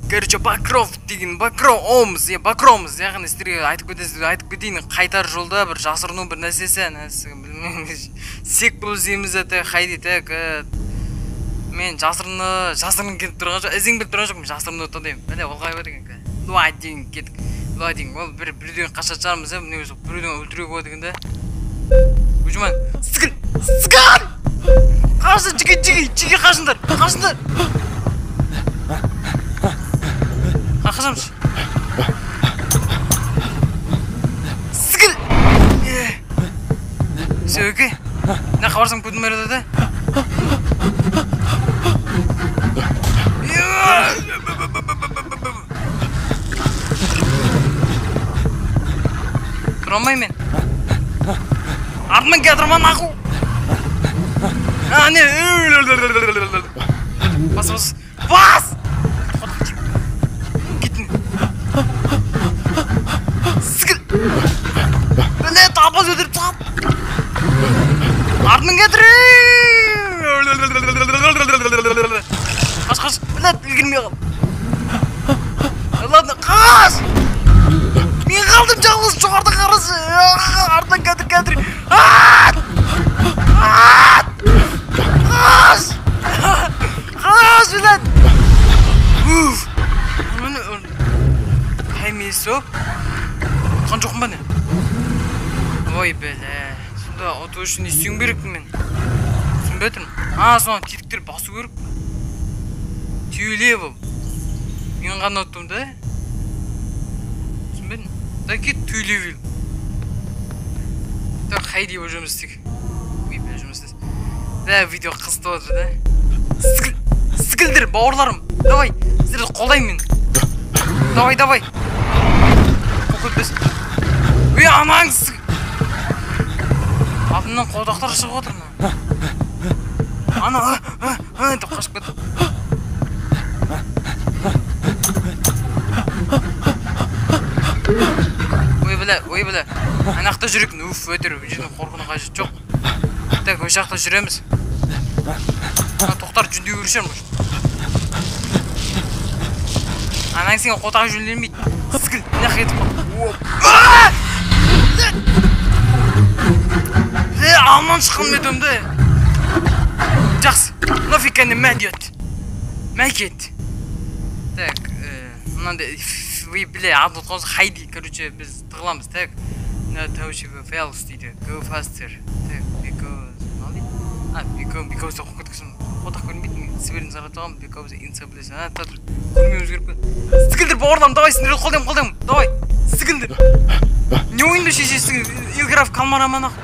Короче, Бакров деген, Бакроомыз, Бакромыз, яғни сіздерге айтып кетейін, қайтар жолда бір жасырыну бір нәрсесі, білмеймін, сек бұл іздейміз әті, қайды, мен жасырын кетіп тұрған жоқ, ізің біліп тұрған жоқ, мен жасырын отадайым, ол қайба деген, дуа деген кеттік, дуа деген, ол біреуден қашат жармыз, біреуден өлтіруге болады деген, Үжіман, сігіл, қашы, жеге қашындар, Қашамыз. Сігіл! Все, өке? Не қабарсам көтім әреді да? Тұрамай мен. Артынан кәдірман ақу. Не? Бас! Сігіл! Біле, тапаз өтіріп тұғап! Артының кәдірі! Қаш! Біле, үлгірмей қал! Ладно, қаш! Мен қалдым жалғыз жоғарда қарасы! Артынан кәдір! Қаш, біле! Қаймесі оп? Қан жоқым ба не? Ой бәлі, сонда оту үшін не сүйін керекпін мен? Түсінбей тұрмын? Сонда тетіктер басу керек? Түйеле бұл. Мен ғана оттым да? Түсінбей тұрмын? Да кет түйеле бел. Да қайди бұл жұмыс істек. Ой бәлі жұмыс істек. Да видео қызды отыр да? Сікілдір, бауырларым. Давай, сіздерді қолдайым мен. Давай. Көтбес. Анаң сік. Алдымнан қодақтар шығып отыр. Ана, деп қашып кетті. Ой біле. Анақта жүрекін, өтір, жерден қорқының қажет жоқ. Так, өш жақта жүреміз. Тоқтар жүндей көрішерім. Анаң сенге қотаға жөнлермейді. Сікіл, не қайтып қол. Алман шыққан метімді. Жақсы, нафиг әне мәдет. Так, мынандай, вы, атын отқаныз хайди, короче, біз тығыламыз, так. Тәуішігі fails дейді, go faster. Так, because қоқ кеткісім, қотақ көрмейтін, сіберін заратуғам, because инсаблесі, татыр, көрмеуіміз керек. Сікілдір, бауырлам, давай, сендерді қолдайым, давай, сікілдір. Не ойынды шешесің, илграф қалмараман ақ.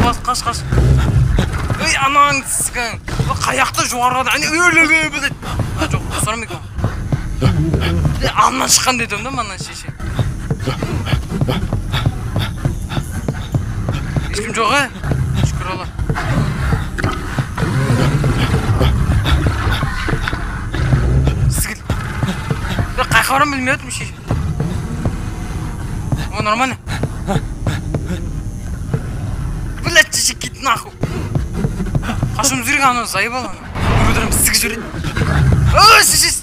Қаш. Ой, анаң сікін. Қаяқты жоғарғада, біледі. Жоқ, достарым екен. Алынан шыққан дедім да, манан шеше. Ешкім жоқ, шүкір Алла. Сікіл. Қай қабарам білмей өтім шеше. О, нормально. Блядь, шеше кет нахуй. Қашым жүрген анау зайбал ана. Өдірім сік жүреді. Шешес.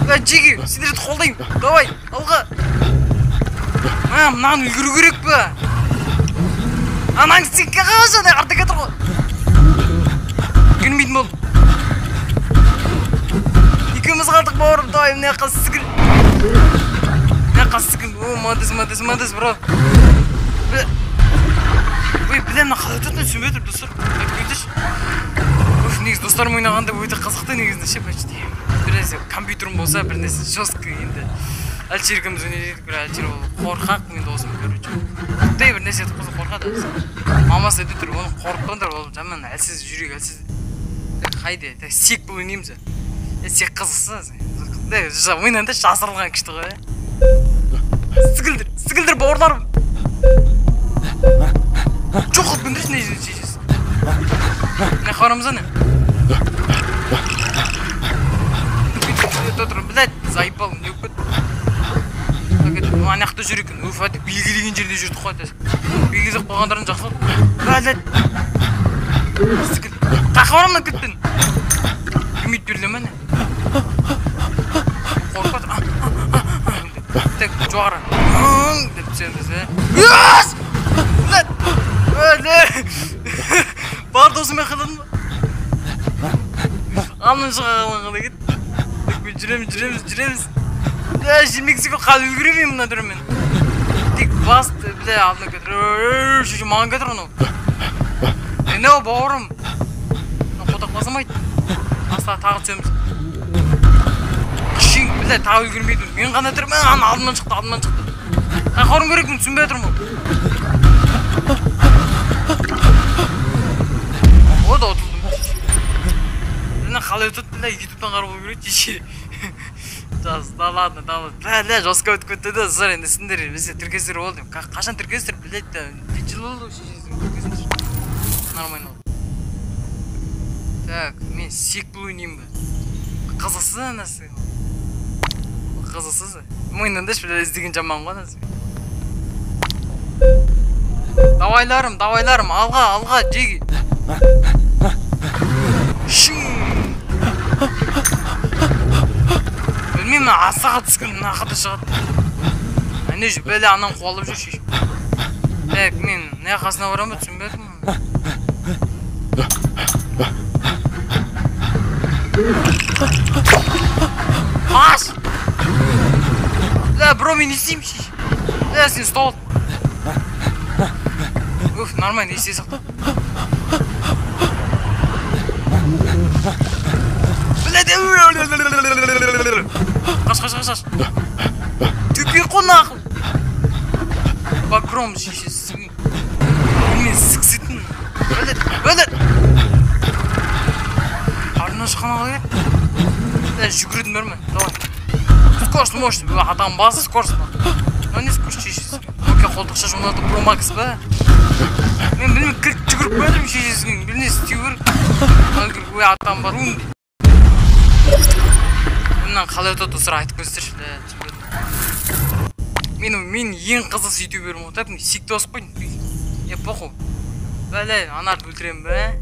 Блядь, жеге, сендерді қолдайым. Давай, алға. Мынаған үлгіру керек па? Анаң секке қағаша, арты кетір ғой. Гүнмейтін болды. Екеуміз қалдық бауырым, давай, мына қаз сікіл. О, мадыс, бро. Ой, білем, мына қалай өтетін түсінбей тұр, достар. Негіз достарым ойнағанда өте қызықты негізінде ше, почти. Бірнәрсе компьютерім болса, бірнәрсе жесткі енді. Әлчеркіміз өнедейдік, бір әлчер ол қорқақ, мен досым көріп. Құттай бірнәрсе қозы қорқады. Мамасы өте тұр, оны қорықпаңдар, ол жаман әлсіз жүрек, әлсіз. Қайды, сек бұл өнеміз. Сек қызықсыз. Ойнанда жасырылған күшті ғой. Сікілдір, бауырларым. Жоқ қылып көндірсін, не жесіз. Не қабарамыз ана? Блядь, заебал, не өкпет. Анақта жүр екен, белгілеген жерде жүрді қойды. Белгілеп қойғандарын жақсы. Блядь. Тақырымнан кеттің. Үміт бірлеме не? Қорқат. Тек жоғары. Деп түсеміз, Yes! Бар досымен қыдың ба? Амнан шыға қаланғанда кет. Жүреміз. 22 секунд қалып үлгіремеймін мына түрімен. Тек басты, алдына кетір. Шеше, маған кетір оны. Не о, бауырым? Қотақ басамайды. Аста тағы түсеміз. Қышың, тағы үлгірмейді. Мен қана түрмен, алдымнан шықты. Қақырым керекпін, түсінбей тұрмын. О да отылдым. Қалай өтіп, ютубтан қарып ол көреді, шеше. Жас, да ладно. Жосқа өтіп кетті де, зар енді сіндер, бізде тіркестер болды. Қашан тіркестер, білет де, жыл болды шешесің тіркестер. Нормально болды. Так, мен сек бұл ойнайым ба? Қызықсыз анасы. Қызықсыз. Мойнында шпілі іздеген жаман ғой анасы. Давайларым, алға, жеги. Білмеймін, асаға түскен, нақыды шығады. Әне жүр, бәлі анан қуалып жүр шешім. Так, мен не қасына барам ба, түсінбедім. Аш! Бро, мен естеймін шешім. Сен стол. Уф, нормально, естей сақты. Қаш. Төпе қонақ. Бакром шешесі. Мен сіксетін. Бөлет. Ардына шыққан ала керек. Жүгіретін бәрмен. Давай. Скорс мощный. Адам басы скорс ба. Не скорс шешесі. Оке қолдықша жұмдаты Pro Max ба. Мен білмей жүгіріп бәдім шешесінің. Біліне істеу керек. Адам бар ұн. Мұнан қалай өтеді сұра айтып көстерші. Мен ең қызық ютуберім отыр. Сикті осып қойын. Поху. Бәлі, анарды өлтірем бә.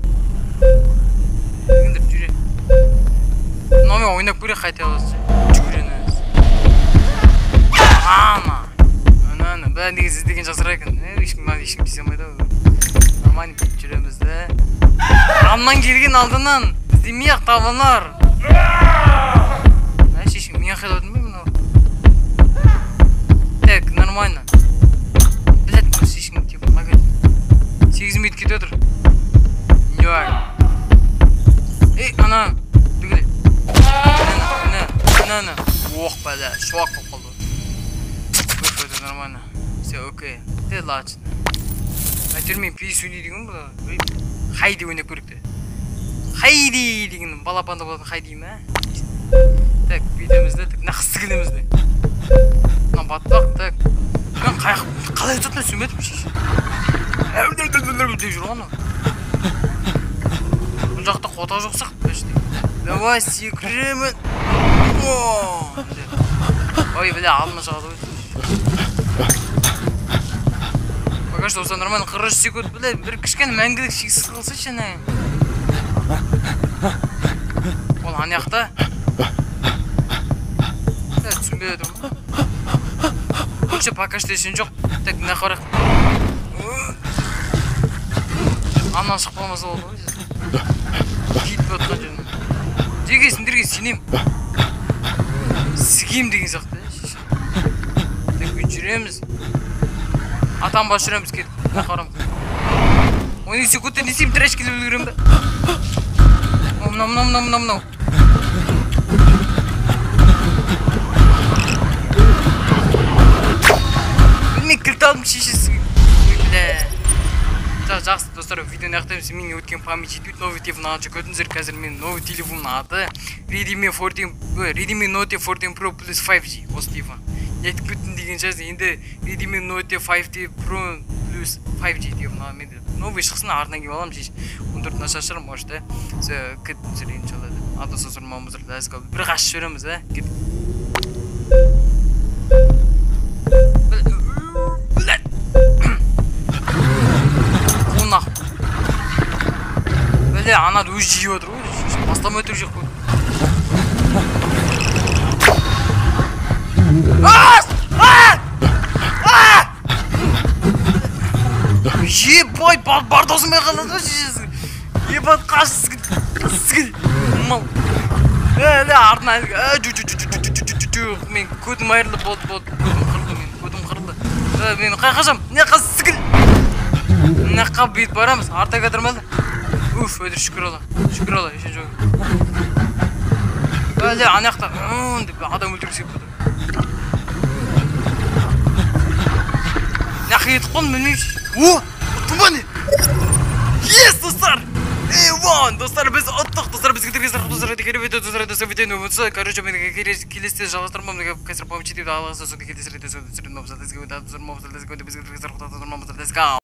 Дегендер жүре. Мен ойнап көре қайта аласыз. Жүгірені. Ана. Бәлі неге сіз деген жасыра екен. Ешкім десемайды. Нормально жүремізді. Амнан келген алдынан. Демей-ақ табынар. Шешім, мен қайда өтін бе мұны? Так, нормально. Білет, бұл шешім теп, магазин. 8 минут кет өтір. Нюар. Ана, дүгіле. Ана. Оқ, бәлі, шуақ қол қолды. Өп, өті, нормально. Все, окей. Де лачын. Әйтер мен пейс өйней деген бұл. Хайди өйнеп көрікті. Хайди деген балапанда болатын хайди ма? Так, бүйдемізді, нақысты келемізді. Мына батпақ, так. Мен қалай өтетіні сөйметім шеші. Деп жүр ғаны. Бұл жақта қота жоқсақ, бәшті. Давай, секіремін. Ой, біле, алдыма шығады өтті. Пока что, нормально, 40 секунд, біле, бір кішкен мәңгілік шексіз қылсы шені. Ол анаяқта. Түсінбей өтім. Көкше пока что ешен жоқ. Так, мына қарақ. Анан шықпамаса болды ғой. Кетіп өткен жеріне. Дегесіндерге сенем. Сігем деген сияқты. Так, жүреміз. Атам бас жүреміз кетіп. Мына қарам. 12 секундта не істеймін, тірәш келіп үлгерем бе? Мынау. Білмей кілт алдым шешесі. Жақсы достар, видеоны аяқтаймыз. Мен өткен память жетпейді. Новый телефон алыншы көтіңіздер. Қазір мен новый телефонның аты Redmi Note 14 Pro Plus 5G. Осы телефон. Нетіп көттін деген жазды. Енді Redmi Note 5T Pro Plus 5G телефон алам. Новый шықсын артынан келіп алам шеш. 14 нашашыр, может, Все, көттіңіздер иншалла. Ады созырмамызыр. Бір қашып жібереміз, кет. әлі анады өзі жиіп отыр ғой, бастамай өтіп жек қой. Ебать, бар досымай қалады ғой шешесі. Ебать, қашысың. Мал. Әлі артына мен көдім айырылып болды. Көдім қырылды. Мен қай қашам? Не қасығын? Мына қап бейт барамыз, арта кәдірмәді. Уф, өдір шүкір ола, ешен жоқ. Әлі анаяқта, деп адам өлтіргісіп бұды. Нақы етіп қолын білмейміз. О, тұма не? Ес, достар! Вон, достар, біз ұттық, достар, біз кетіргесір, достар, видеоны ұмытса, короче, мен келесте жалғастырмам, кәсір помчи деп алғысы соңды келесір,